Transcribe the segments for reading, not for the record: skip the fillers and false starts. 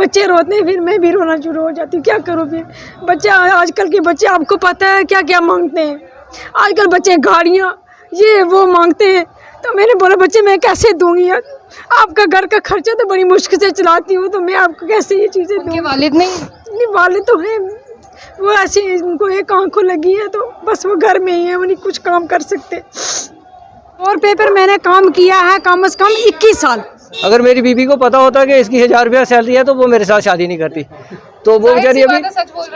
बच्चे रोते हैं, फिर मैं भी रोना शुरू हो जाती हूँ। क्या करूँ फिर? बच्चे आजकल के बच्चे आपको पता है क्या क्या मांगते हैं। आजकल बच्चे गाड़ियाँ ये वो मांगते हैं, तो मैंने बोला बच्चे मैं कैसे दूंगी यार, आपका घर का खर्चा तो बड़ी मुश्किल से चलाती हूँ, तो मैं आपको कैसे ये चीज़ें दूँ। वालिद नहीं वालिद तो हैं, वो ऐसे उनको एक आंखों लगी है, तो बस वो घर में ही है, वो नहीं कुछ काम कर सकते। और पेपर मैंने काम किया है कम से कम 21 साल। अगर मेरी बीबी को पता होता कि इसकी 1000 रुपया सैलरी है तो वो मेरे साथ शादी नहीं करती। तो वो बेचारी अभी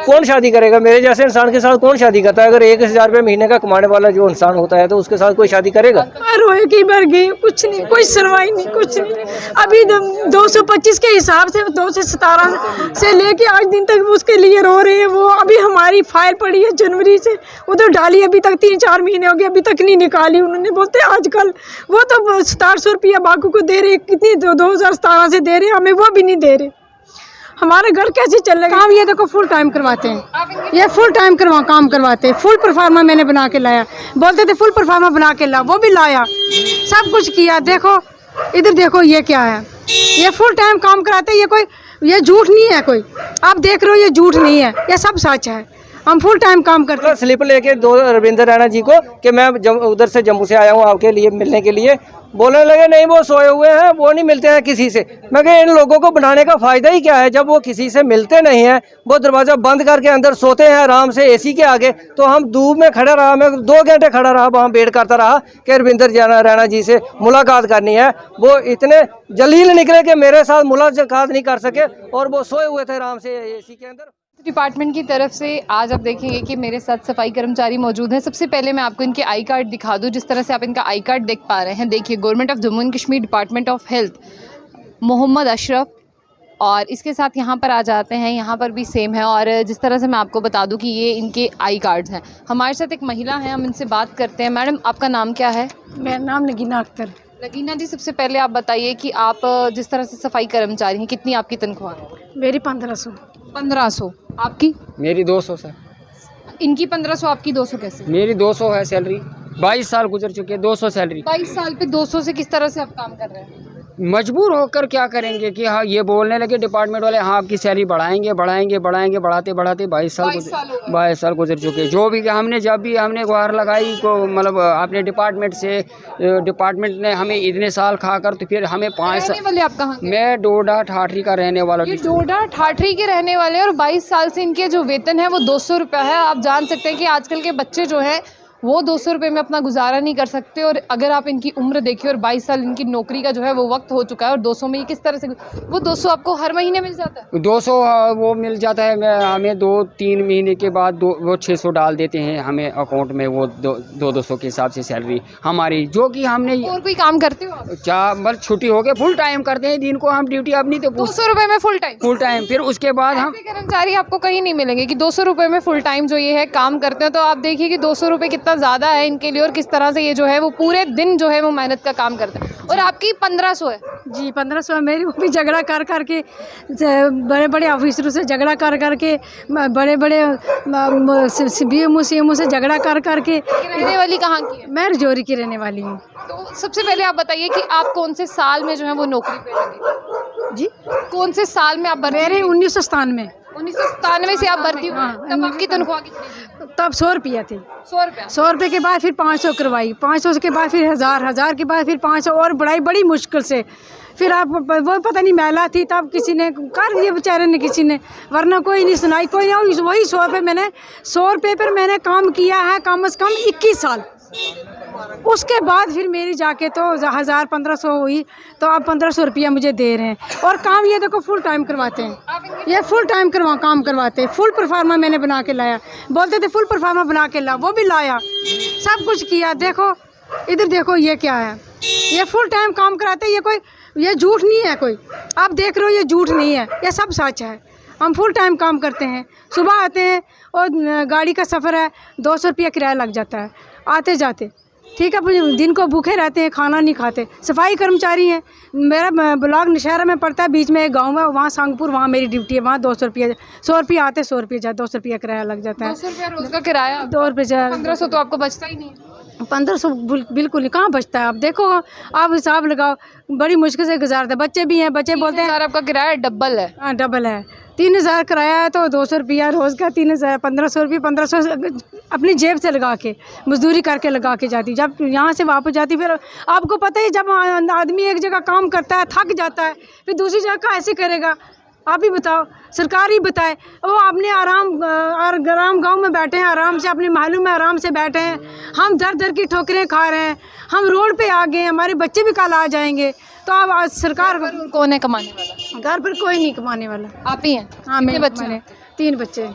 कौन शादी करेगा? मेरे जैसे इंसान के साथ कौन शादी करता है? अगर 1000 रुपये महीने का कमाने वाला जो इंसान होता है तो उसके साथ कोई शादी करेगा? रोए की भर गई, कुछ नहीं, कोई सुनवाई नहीं, कुछ नहीं। अभी 225 के हिसाब से 217 से लेके आज दिन तक उसके लिए रो रहे हैं। वो अभी हमारी फाइल पड़ी है जनवरी से, उधर डाली, अभी तक 3-4 महीने हो गए, अभी तक नहीं निकाली उन्होंने। बोलते आजकल वो तो 1700 रुपया बाकू को दे रहे, कितनी 2017 से दे रहे, हमें वो भी नहीं दे रहे। हमारे घर कैसे चलेगा? काम ये देखो फुल टाइम करवाते हैं, ये फुल टाइम काम करवाते हैं। फुल परफार्मा मैंने बना के लाया, बोलते थे फुल परफार्मा बना के ला, वो भी लाया, सब कुछ किया। देखो इधर देखो ये क्या है, ये फुल टाइम काम कराते हैं। ये कोई ये झूठ नहीं है, कोई आप देख रहे हो ये झूठ नहीं है, ये सब सच है। हम फुल टाइम काम करते हैं। स्लिप लेके दो रविंदर रैना जी को कि मैं उधर से जम्मू से आया हूँ आपके लिए मिलने के लिए। बोलने लगे नहीं वो सोए हुए हैं, वो नहीं मिलते हैं किसी से। मैं कहा इन लोगों को बनाने का फ़ायदा ही क्या है जब वो किसी से मिलते नहीं हैं? वो दरवाज़ा बंद करके अंदर सोते हैं आराम से एसी के आगे। तो हम धूप में खड़ा रहा, मैं 2 घंटे खड़ा रहा, वहाँ वेट करता रहा कि रविंदर रैना जी से मुलाकात करनी है। वो इतने जलील निकले कि मेरे साथ मुलाकात नहीं कर सके और वो सोए हुए थे आराम से एसी के अंदर। डिपार्टमेंट की तरफ से आज आप देखेंगे कि मेरे साथ सफाई कर्मचारी मौजूद हैं। सबसे पहले मैं आपको इनके आई कार्ड दिखा दूं। जिस तरह से आप इनका आई कार्ड देख पा रहे हैं, देखिए government of Jammu and Kashmir department of health Mohammad Ashraf, और इसके साथ यहाँ पर आ जाते हैं, यहाँ पर भी सेम है। और जिस तरह से मैं आपको बता दूं कि ये इनके आई कार्ड्स हैं। हमारे साथ एक महिला है, हम इनसे बात करते हैं। मैडम आपका नाम क्या है? मेरा नाम नगीना अख्तर। नगीना जी, सबसे पहले आप बताइए कि आप जिस तरह से सफाई कर्मचारी हैं, कितनी आपकी तनख्वाह है? मेरी 1500। 1500 आपकी? मेरी 200 सर। इनकी 1500, आपकी 200 कैसे? मेरी 200 है सैलरी, 22 साल गुजर चुके हैं, 200 सैलरी। 22 साल पे 200 से किस तरह से आप काम कर रहे हैं? मजबूर होकर क्या करेंगे कि हाँ ये बोलने लगे डिपार्टमेंट वाले, हाँ आपकी सैलरी बढ़ाएंगे बढ़ाएंगे बढ़ाएंगे, बढ़ाते बढ़ाते 22 साल गुजर चुके। जो भी हमने जब भी हमने गुहार लगाई को मतलब अपने डिपार्टमेंट से, डिपार्टमेंट ने हमें इतने साल खाकर तो फिर हमें 5 साल। वाले आप कहाँ? मैं डोडा ठाठरी का रहने वाला। ये डोडा ठाठरी के रहने वाले, और 22 साल से इनके जो वेतन है वो 200 रुपया है। आप जान सकते हैं कि आजकल के बच्चे जो हैं वो 200 रुपये में अपना गुजारा नहीं कर सकते। और अगर आप इनकी उम्र देखिए और 22 साल इनकी नौकरी का जो है वो वक्त हो चुका है, और 200 में ये किस तरह से, वो 200 आपको हर महीने मिल जाता है? 200 वो मिल जाता है। हमें 2-3 महीने के बाद वो 600 डाल देते हैं हमें अकाउंट में। वो 200 के हिसाब से सैलरी हमारी, जो कि हमने। और कोई काम करते हो आप? क्या बस छुट्टी हो गए, फुल टाइम करते हैं दिन को हम ड्यूटी अपनी। तो 200 रुपये में फुल टाइम? फिर उसके बाद हम कर्मचारी आपको कहीं नहीं मिलेंगे कि 200 रुपये में फुल टाइम जो ये है काम करते हैं। तो आप देखिए कि 200 रुपये कितना ज़्यादा है इनके लिए, और किस तरह से ये जो है वो पूरे दिन जो है वो मेहनत का काम करते हैं। और आपकी 1500 है? जी 1500 है मेरी। वो भी झगड़ा कर करके, बड़े बड़े ऑफिसरों से झगड़ा कर करके, बड़े बड़े CMO से झगड़ा कर करके। रहने वाली कहाँ की है? मैं रजौरी की रहने वाली हूँ। तो सबसे पहले आप बताइए कि आप कौन से साल में जो है वो नौकरी पे लगे? जी कौन से साल में आप भर्ती? मेरे 1997। 1997 से आप भर्ती हुए? तब आपकी तनख्वाह कितनी थी? तब 100 रुपया थी। 100 रुपया? 100 रुपये के बाद फिर 500 करवाई, 500 के बाद फिर 1000 के बाद फिर 500, और बढ़ाई बड़ी मुश्किल से। फिर आप वो पता नहीं महिला थी तब किसी ने कर दिया बेचारे ने, किसी ने, वरना कोई नहीं सुनाई, कोई नहीं। वही 100 रुपये मैंने 100 रुपये पर मैंने काम किया है कम से कम 21 साल। उसके बाद फिर मेरी जाके तो 1000-1500 हुई, तो अब 1500 रुपया मुझे दे रहे हैं। और काम ये देखो फुल टाइम करवाते हैं, ये फुल टाइम काम करवाते हैं। फुल परफार्मा मैंने बना के लाया, बोलते थे फुल परफार्मा बना के ला, वो भी लाया, सब कुछ किया। देखो इधर देखो ये क्या है, ये फुल टाइम काम कराते हैं। ये कोई ये झूठ नहीं है, कोई आप देख रहे हो ये झूठ नहीं है, ये सब सच है। हम फुल टाइम काम करते हैं, सुबह आते हैं और गाड़ी का सफ़र है, 200 रुपया किराया लग जाता है आते जाते। ठीक है, दिन को भूखे रहते हैं, खाना नहीं खाते। सफाई कर्मचारी हैं। मेरा ब्लॉक नौशहरा में पड़ता है, बीच में एक गांव है, वहाँ सांगपुर, वहाँ मेरी ड्यूटी है। वहाँ 200 रुपया, 100 रुपया आते, 100 रुपया जाए, 200 रुपया किराया लग जाता है। 200 रुपया रोज का किराया, 2 रुपये जाए। 1500 तो आपको बचता ही नहीं है। 1500 बिल्कुल नहीं, कहाँ बचता है। आप देखो, आप हिसाब लगाओ, बड़ी मुश्किल से गुजारते। बच्चे भी हैं, बच्चे बोलते हैं आपका किराया डबल है। हाँ डबल है, 3000 किराया है तो 200 रुपया रोज़ का, 3000 1500 रुपये, 1500 अपनी जेब से लगा के मजदूरी करके लगा के जाती। जब यहाँ से वापस जाती, फिर आपको पता है जब आदमी एक जगह काम करता है थक जाता है, फिर दूसरी जगह ऐसे करेगा। आप ही बताओ, सरकार ही बताए। वो अपने आराम गांव में बैठे हैं, आराम से अपने मालूम में आराम से बैठे हैं। हम दर दर की ठोकरें खा रहे हैं, हम रोड पे आ गए, हमारे बच्चे भी कल आ जाएंगे। तो अब आज सरकार कौन है कमाने वाला? घर पर कोई नहीं कमाने वाला। आप ही हैं? हाँ, कितने मेरे बच्चे हैं? 3 बच्चे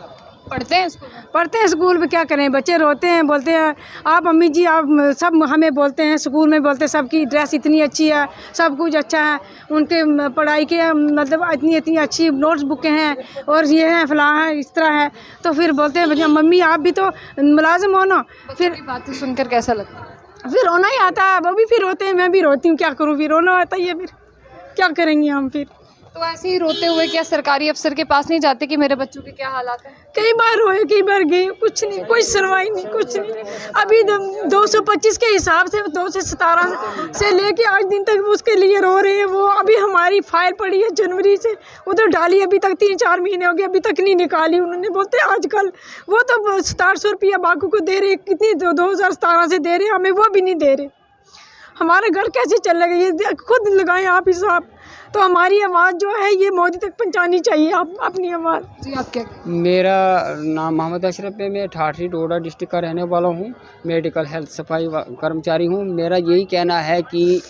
पढ़ते हैं स्कूल में? पढ़ते हैं स्कूल में। क्या करें, बच्चे रोते हैं, बोलते हैं आप अम्मी जी आप सब हमें बोलते हैं, स्कूल में बोलते हैं सबकी ड्रेस इतनी अच्छी है, सब कुछ अच्छा है, उनके पढ़ाई के मतलब इतनी अच्छी नोट्स बुकें हैं और ये है फलां है, इस तरह है। तो फिर बोलते हैं मम्मी आप भी तो मुलाजिम हो ना। फिर बातें सुनकर कैसा लगता है? फिर रोना ही आता है, वो भी फिर रोते हैं, मैं भी रोती हूँ, क्या करूँ, फिर रोना आता ही है। फिर क्या करेंगे हम फिर। तो ऐसे ही रोते हुए क्या सरकारी अफसर के पास नहीं जाते कि मेरे बच्चों के क्या हालात हैं? कई बार रोए, कई बार गए, कुछ नहीं, कोई सुनवाई नहीं, कुछ नहीं। अभी 225 के हिसाब से 217 से लेके आज दिन तक उसके लिए रो रहे हैं। वो अभी हमारी फाइल पड़ी है जनवरी से, उधर डाली, अभी तक 3-4 महीने हो गए, अभी तक नहीं निकाली उन्होंने। बोलते हैं आजकल वो तो 700 रुपया बाकू को दे रहे, कितनी 2017 से दे रहे, हमें वो भी नहीं दे रहे। हमारे घर कैसे चलेगा, ये खुद लगाएं आप हिसाब। तो हमारी आवाज़ जो है ये मोदी तक पहुंचानी चाहिए, आप अपनी आवाज़। जी आप क्या? मेरा नाम मोहम्मद अशरफ है, मैं ठाठरी डोडा डिस्ट्रिक्ट का रहने वाला हूँ, मेडिकल हेल्थ सफाई कर्मचारी हूँ। मेरा यही कहना है कि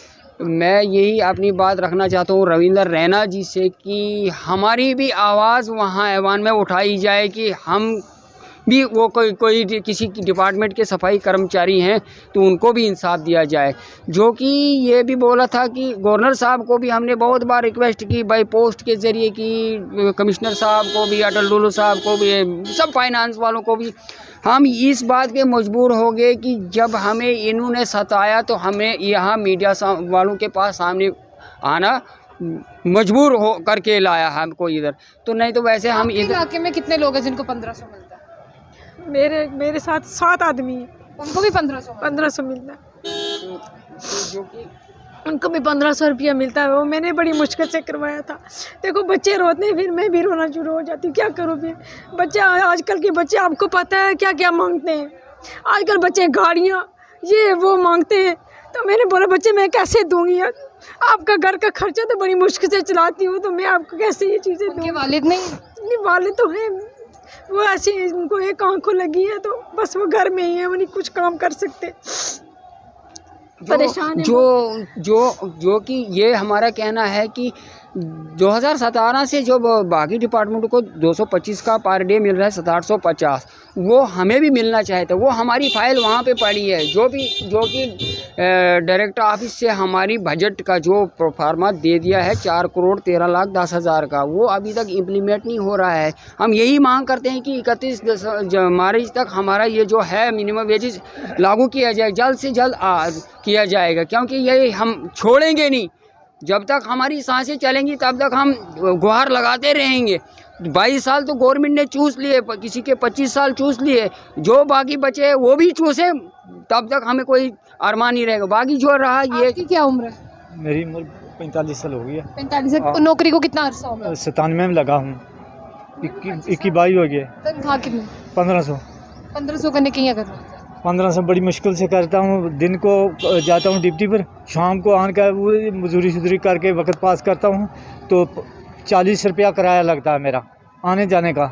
मैं यही अपनी बात रखना चाहता हूँ रविंदर रैना जी से कि हमारी भी आवाज़ वहाँ ऐवान में उठाई जाए कि हम भी वो कोई किसी डिपार्टमेंट के सफाई कर्मचारी हैं तो उनको भी इंसाफ दिया जाए। जो कि ये भी बोला था कि गवर्नर साहब को भी हमने बहुत बार रिक्वेस्ट की बाई पोस्ट के ज़रिए कि कमिश्नर साहब को भी, अटल डुल्लू साहब को भी, सब फाइनेंस वालों को भी। हम इस बात पे मजबूर हो गए कि जब हमें इन्होंने सताया तो हमें यहाँ मीडिया वालों के पास सामने आना मजबूर हो करके लाया हमको इधर। तो नहीं तो वैसे हम इधर। इलाके में कितने लोग हैं जिनको 1500 मिलता है? मेरे साथ 7 आदमी हैं, उनको भी 1500 मिलता है। उनको भी 1500 रुपया मिलता है। वो मैंने बड़ी मुश्किल से करवाया था। देखो बच्चे रोते हैं, फिर मैं भी रोना शुरू हो जाती हूँ, क्या करूँ फिर। बच्चे आजकल के बच्चे आपको पता है क्या क्या मांगते हैं। आजकल बच्चे गाड़ियाँ ये वो मांगते हैं। तो मैंने बोला बच्चे मैं कैसे दूँगी यार, आपका घर का खर्चा तो बड़ी मुश्किल से चलाती हूँ, तो मैं आपको कैसे ये चीज़ें दूँ। वालिद नहीं वालिद तो हैं, वो ऐसी उनको एक आंखों लगी है तो बस वो घर में ही है, वो नहीं कुछ काम कर सकते, परेशान है। जो कि ये हमारा कहना है कि 2017 से जो बाकी डिपार्टमेंट को 225 का पर डे मिल रहा है 750, वो हमें भी मिलना चाहिए था। वो हमारी फाइल वहाँ पे पड़ी है। जो कि डायरेक्टर ऑफिस से हमारी बजट का जो प्रोफार्मा दे दिया है 4,13,10,000 का, वो अभी तक इम्प्लीमेंट नहीं हो रहा है। हम यही मांग करते हैं कि 31 मार्च तक हमारा ये जो है मिनिमम वेजेस लागू किया जाए, जल्द से जल्द किया जाएगा, क्योंकि ये हम छोड़ेंगे नहीं। जब तक हमारी सांसें चलेंगी तब तक हम गुहार लगाते रहेंगे। 22 साल तो गवर्नमेंट ने चूस लिए, किसी के 25 साल चूस लिए, जो बाकी बचे वो भी चूसे, तब तक हमें कोई अरमान नहीं रहेगा। बाकी जो रहा ये। आपकी क्या उम्र है? मेरी उम्र 45 साल हो गई है। 45 से नौकरी को कितना अर्सा हो गया? 97 में लगा हूँ, 21-22 हो गया। तनख्वाह कितनी? 1500 करने की कर 1500 बड़ी मुश्किल से करता हूँ। दिन को जाता हूँ ड्यूटी पर, शाम को आकर वो मजदूरी करके वक्त पास करता हूँ। तो 40 रुपया किराया लगता है मेरा आने जाने का।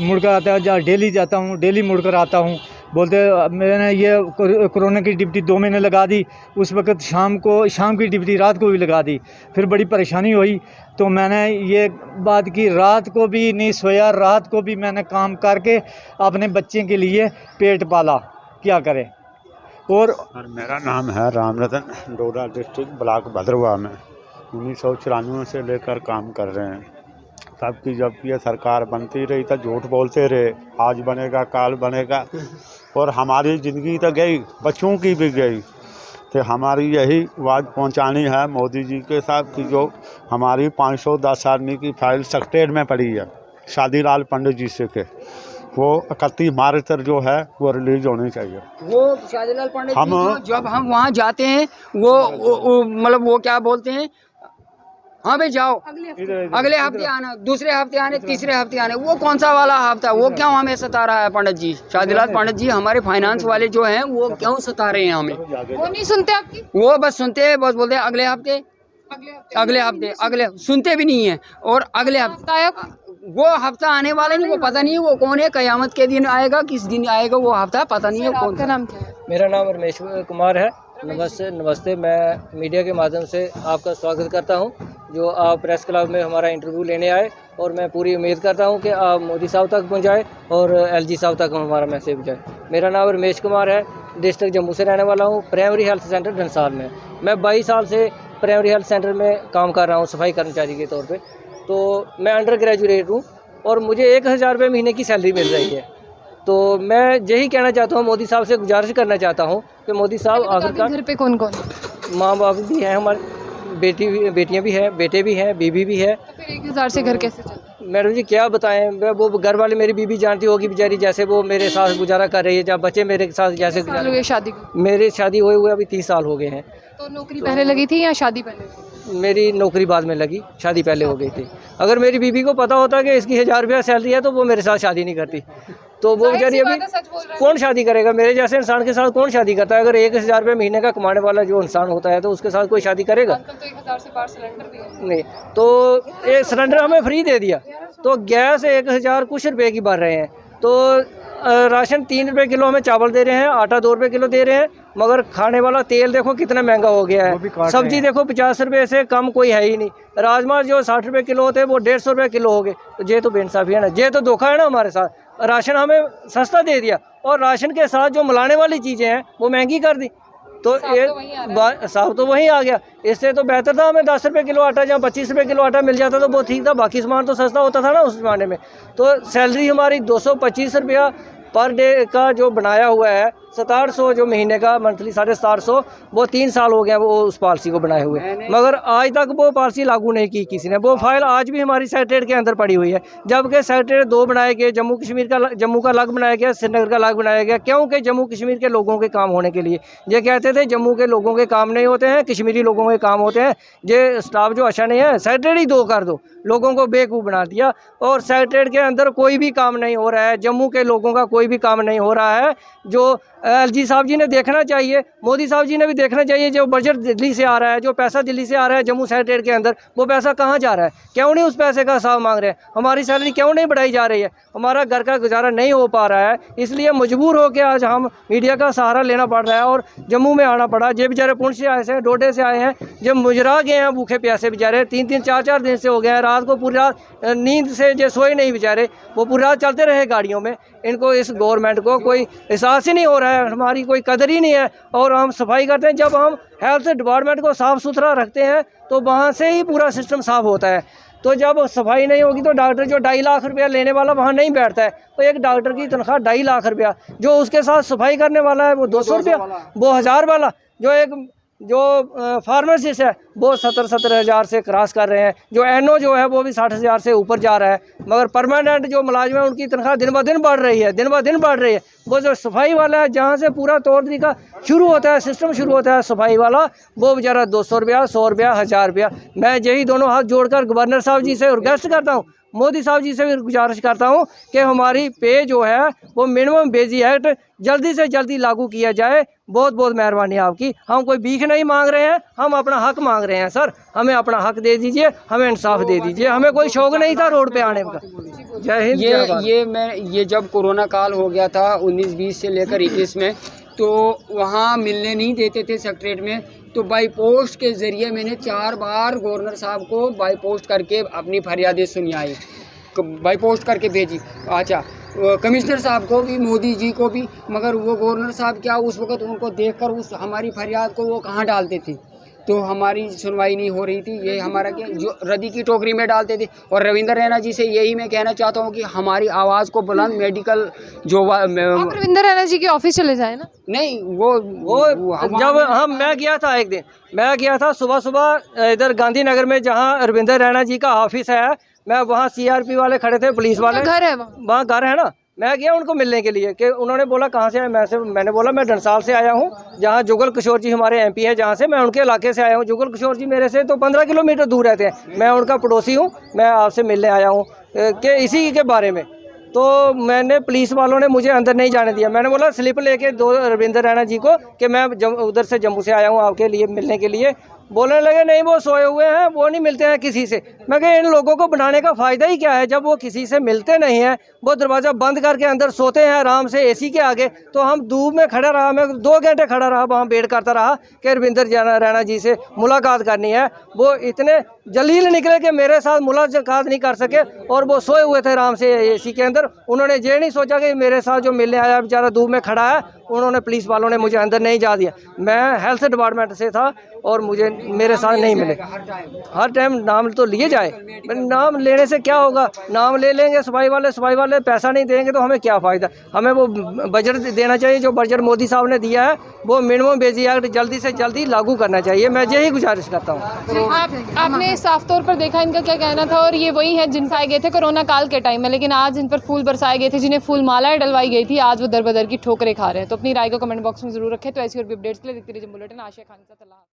मुड़कर आता है, डेली जाता हूँ, डेली मुड़कर आता हूँ। बोलते मैंने ये कोरोना की ड्यूटी 2 महीने लगा दी, उस वक्त शाम की ड्यूटी रात को भी लगा दी। फिर बड़ी परेशानी हुई तो मैंने ये बात की, रात को भी नहीं सोया, रात को भी मैंने काम करके अपने बच्चे के लिए पेट पाला, क्या करें। और मेरा नाम है राम रतन, डोडा डिस्ट्रिक्ट ब्लॉक भद्रवा में 1994 से लेकर काम कर रहे हैं। तब की जब ये सरकार बनती रही तो झूठ बोलते रहे, आज बनेगा काल बनेगा, और हमारी ज़िंदगी तो गई, बच्चों की भी गई। तो हमारी यही बात पहुंचानी है मोदी जी के साथ कि जो हमारी 510 आदमी की फाइल सेक्रेटेरिएट में पड़ी है शादीलाल पंडित जी से के, वो 31 मार्च तक जो है वो रिलीज होनी चाहिए। वो शाहजलाल पंडित हम- जी जब हम वहाँ जाते हैं वो मतलब वो क्या बोलते हैं, हाँ भाई जाओ अगले हफ्ते आना, दूसरे हफ्ते आने, तीसरे हफ्ते आने। वो कौन सा वाला हफ्ता, वो क्यों हमें सता रहा है पंडित जी? शाहजलाल पंडित जी हमारे फाइनेंस वाले जो हैं वो क्यों सता रहे हैं हमें? वो नहीं सुनते आपकी? वो बस सुनते हैं, बस बोलते हैं अगले हफ्ते अगले सुनते भी नहीं है। और अगले हफ्ते हफ्ता आया वो हफ्ता आने वाला नहीं, वो पता नहीं है वो कौन है, कयामत के दिन आएगा, किस दिन आएगा वो हफ्ता पता नहीं है कौन आपका सा। नाम क्या है? मेरा नाम रमेश कुमार है। नमस्ते। मैं मीडिया के माध्यम से आपका स्वागत करता हूं, जो आप प्रेस क्लब में हमारा इंटरव्यू लेने आए, और मैं पूरी उम्मीद करता हूं कि आप मोदी साहब तक पहुंचाएं और एलजी साहब तक हमारा मैसेज पहुंचाएं। मेरा नाम रमेश कुमार है, डिस्ट्रिक्ट जम्मू से रहने वाला हूं, प्राइमरी हेल्थ सेंटर धनसाल में। मैं 22 साल से प्राइमरी हेल्थ सेंटर में काम कर रहा हूँ सफाई कर्मचारी के तौर पर। तो मैं अंडर ग्रेजुएट हूँ और मुझे 1000 रुपये महीने की सैलरी मिल रही है। तो मैं यही कहना चाहता हूँ, मोदी साहब से गुजारिश करना चाहता हूँ कि मोदी साहब आखिरकार, घर पे कौन कौन? माँ बाप भी हैं हमारे, बेटियाँ भी हैं, बेटे भी हैं, बीबी भी है। तो फिर 1000 से घर कैसे चलता? मैडम जी क्या बताएं, वो घर वाले, मेरी बीबी जानती होगी बेचारी, जैसे वो मेरे साथ गुजारा कर रही है, जब बच्चे मेरे साथ जैसे साल हो गए शादी को? मेरी शादी हुए अभी 30 साल हो गए हैं। तो नौकरी पहले लगी थी या शादी पहले? मेरी नौकरी बाद में लगी, शादी पहले हो गई थी। अगर मेरी बीबी को पता होता कि इसकी 1000 रुपया सैलरी है तो वो मेरे साथ शादी नहीं करती। तो वो बेचारी अभी कौन शादी करेगा? मेरे जैसे इंसान के साथ कौन शादी करता है? अगर 1000 रुपये महीने का कमाने वाला जो इंसान होता है तो उसके साथ कोई शादी करेगा? आजकल तो 1000 से बाहर सिलेंडर भी है। नहीं। तो ये सिलेंडर हमें फ्री दे दिया, तो गैस 1000 कुछ रुपए की भर रहे हैं। तो राशन 3 रुपये किलो हमें चावल दे रहे हैं, आटा 2 रुपये किलो दे रहे हैं, मगर खाने वाला तेल देखो कितना महंगा हो गया है। सब्जी देखो 50 रुपये से कम कोई है ही नहीं। राजमा जो 60 रुपये किलो होते हैं वो 150 रुपये किलो हो गए। तो ये तो बेइंसाफी है ना, ये तो धोखा है ना हमारे साथ। राशन हमें सस्ता दे दिया और राशन के साथ जो मिलाने वाली चीज़ें हैं वो महंगी कर दी। तो ये साफ तो वहीं आ गया। इससे तो बेहतर था हमें 10 रुपये किलो आटा, जहाँ 25 रुपये किलो आटा मिल जाता तो वो ठीक था, बाकी सामान तो सस्ता होता था ना उस ज़माने में। तो सैलरी हमारी 225 रुपया पर डे का जो बनाया हुआ है, 6700 जो महीने का मंथली 750, वो 3 साल हो गया वो उस पॉलिसी को बनाए हुए, मगर आज तक वो पॉलिसी लागू नहीं की किसी ने। वो फाइल आज भी हमारी सेक्रेटरीट के अंदर पड़ी हुई है, जबकि सेक्रेटरीट 2 बनाए गए, जम्मू का अलग बनाया गया, श्रीनगर का अलग बनाया गया। क्योंकि जम्मू कश्मीर के लोगों के काम होने के लिए। ये कहते थे जम्मू के लोगों के काम नहीं होते हैं, कश्मीरी लोगों के काम होते हैं। ये स्टाफ जो अच्छा नहीं है, सेक्रेटरीट ही 2 कर दो। लोगों को बेवकूफ़ बना दिया और सेक्रेटरीट के अंदर कोई भी काम नहीं हो रहा है, जम्मू के लोगों का कोई भी काम नहीं हो रहा है। जो एलजी साहब जी ने देखना चाहिए, मोदी साहब जी ने भी देखना चाहिए, जो बजट दिल्ली से आ रहा है, जो पैसा दिल्ली से आ रहा है जम्मू सेक्रेटरीट के अंदर, वो पैसा कहाँ जा रहा है? क्यों नहीं उस पैसे का हिसाब मांग रहे हैं? हमारी सैलरी क्यों नहीं बढ़ाई जा रही है? हमारा घर का गुजारा नहीं हो पा रहा है, इसलिए मजबूर होकर आज हम मीडिया का सहारा लेना पड़ रहा है और जम्मू में आना पड़ा। ये बेचारे पुंछ से आए हैं, डोडे से आए हैं, जब मुजरा गए हैं भूखे प्यासे बेचारे, 3-3 4-4 दिन से हो गए हैं। रात को पूरी रात नींद से जो सोए नहीं बेचारे, वो पूरी रात चलते रहे गाड़ियों में। इनको, इस गवर्नमेंट को कोई एहसास ही नहीं हो रहा है, हमारी कोई कदर ही नहीं है। और हम सफाई करते हैं, जब हम हेल्थ डिपार्टमेंट को साफ़ सुथरा रखते हैं तो वहाँ से ही पूरा सिस्टम साफ़ होता है। तो जब सफाई नहीं होगी तो डॉक्टर जो 2.5 लाख रुपया लेने वाला वहाँ नहीं बैठता है। तो एक डॉक्टर की तनख्वाह 2.5 लाख रुपया, जो उसके साथ सफाई करने वाला है वो 200 रुपया, वो 1000 वाला, जो फार्मासिस्ट है वो 70 हज़ार से क्रॉस कर रहे हैं, जो एनओ जो है वो भी 60 हज़ार से ऊपर जा रहा है। मगर परमानेंट जो मुलाजिम है उनकी तनख्वाह दिन ब दिन बढ़ रही है, वो जो सफाई वाला है, जहाँ से पूरा तौर तरीका शुरू होता है, सिस्टम शुरू होता है सफाई वाला, वो बेचारा 200 रुपया, 100 रुपया, 1000 रुपया। मैं यही दोनों हाथ जोड़कर गवर्नर साहब जी से रिक्वेस्ट करता हूँ, मोदी साहब जी से भी गुजारिश करता हूँ कि हमारी पे जो है वो मिनिमम वेज एक्ट जल्दी से जल्दी लागू किया जाए। बहुत बहुत मेहरबानी आपकी। हम कोई भीख नहीं मांग रहे हैं, हम अपना हक मांग रहे हैं। सर, हमें अपना हक दे दीजिए, हमें इंसाफ दे दीजिए। हमें कोई शौक नहीं था रोड पे आने का। जय हिंद। ये जब कोरोना काल हो गया था 19-20 से लेकर 21 में, तो वहाँ मिलने नहीं देते थे सेक्रेटरीट में, तो बाई पोस्ट के ज़रिए मैंने 4 बार गवर्नर साहब को बाई पोस्ट करके अपनी फरियादें सुनाई, बाई पोस्ट करके भेजी। अच्छा, कमिश्नर साहब को भी, मोदी जी को भी, मगर वो गवर्नर साहब क्या उस वक्त उनको देखकर उस हमारी फरियाद को वो कहाँ डालते थे, तो हमारी सुनवाई नहीं हो रही थी। ये हमारा क्या जो रद्दी की टोकरी में डालते थे। और रविंदर रैना जी से यही मैं कहना चाहता हूँ कि हमारी आवाज़ को बुलंद मेडिकल जो आप रविंदर रैना जी के ऑफिस चले जाए ना। नहीं, वो जब मैं गया था, एक दिन मैं गया था सुबह इधर गांधीनगर में, जहाँ रविंदर रैना जी का ऑफिस है, मैं वहाँ CRP वाले खड़े थे, पुलिस वाले, घर है वहाँ घर है ना, मैं गया उनको मिलने के लिए कि उन्होंने बोला कहाँ से आए, मैंने बोला मैं डंसाल से आया हूँ, जहाँ जुगल किशोर जी हमारे एमपी है, जहाँ से मैं उनके इलाके से आया हूँ। जुगल किशोर जी मेरे से तो 15 किलोमीटर दूर रहते हैं, मैं उनका पड़ोसी हूँ, मैं आपसे मिलने आया हूँ कि इसी के बारे में। तो मैंने पुलिस वालों ने मुझे अंदर नहीं जाने दिया। मैंने बोला स्लिप लेके दो रविंदर रैना जी को कि मैं उधर से जम्मू से आया हूँ आपके लिए मिलने के लिए। बोलने लगे नहीं वो सोए हुए हैं, वो नहीं मिलते हैं किसी से। मैं कहा इन लोगों को बनाने का फ़ायदा ही क्या है जब वो किसी से मिलते नहीं हैं, वो दरवाज़ा बंद करके अंदर सोते हैं आराम से एसी के आगे। तो हम धूप में खड़ा रहा, मैं 2 घंटे खड़ा रहा, वहाँ वेट करता रहा कि रविंदर रैना जी से मुलाकात करनी है। वो इतने जलील निकले कि मेरे साथ मुलाकात नहीं कर सके और वो सोए हुए थे आराम से एसी के अंदर। उन्होंने ये नहीं सोचा कि मेरे साथ जो मिलने आया बेचारा धूप में खड़ा है, उन्होंने पुलिस वालों ने मुझे अंदर नहीं जा दिया। मैं हेल्थ डिपार्टमेंट से था और मुझे मेरे साथ नहीं मिले। हर टाइम नाम तो लिए जाए, नाम लेने से क्या होगा? नाम ले लेंगे सफाई वाले पैसा नहीं देंगे तो हमें क्या फ़ायदा? हमें वो बजट देना चाहिए, जो बजट मोदी साहब ने दिया है वो मिनिमम वेज एक्ट जल्दी से जल्दी लागू करना चाहिए। मैं यही गुजारिश करता हूँ। आपने साफ तौर पर देखा इनका क्या कहना था, और ये वही है जिनसे आए गए थे कोरोना काल के टाइम में, लेकिन आज इन पर फूल बरसाए गए थे, जिन्हें फूल मालाएं डलवाई गई थी, आज वो दर बदर की ठोकरें खा रहे हैं। तो अपनी राय को कमेंट बॉक्स में जरूर रखें। तो ऐसी और भी अपडेट्स के लिए देखते रहिए जम्मू बुलेटिन। आशिया खान के साथ।